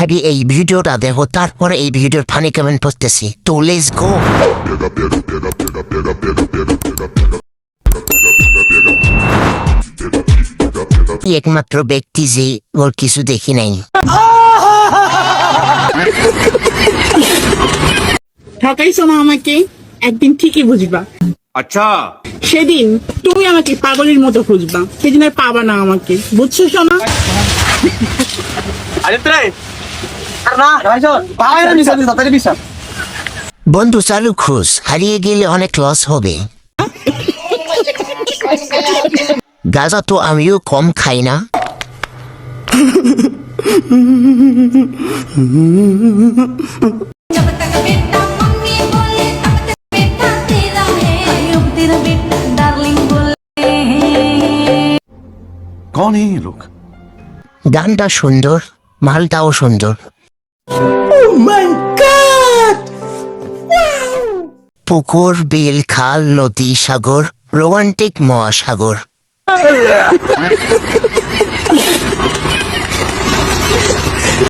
আগে এই ভিডিওটা দেখো, তারপরে এই ভিডিওর ফানি কমেন্ট পড়তেছি। তো লেটস গো। একমাত্র ব্যক্তি যে ওর কিছু দেখি নাই। ঠকাইছো না আমাকে, একদিন ঠিকই বুঝবা। अच्छा সেদিন তুমি আমাকে পাগলের মতো খুঁজবা, সেদিন আর পাবা না আমাকে, বুঝছো সোনা? বন্ধু চালু খোঁজ, হারিয়ে গেলে অনেক লস হবে। গাঁজা তো আমিও কম খাই না। जब तक बेटा मम्मी बोले तब तक बेटा तेरा है अब तेरा बेटा डार्लिंग बोले कौन है ये लोग? গানটা সুন্দর, মালটাও সুন্দর। পুকুর, বিল, খাল, নদী, সাগর, রোমান্টিক মহাসাগর।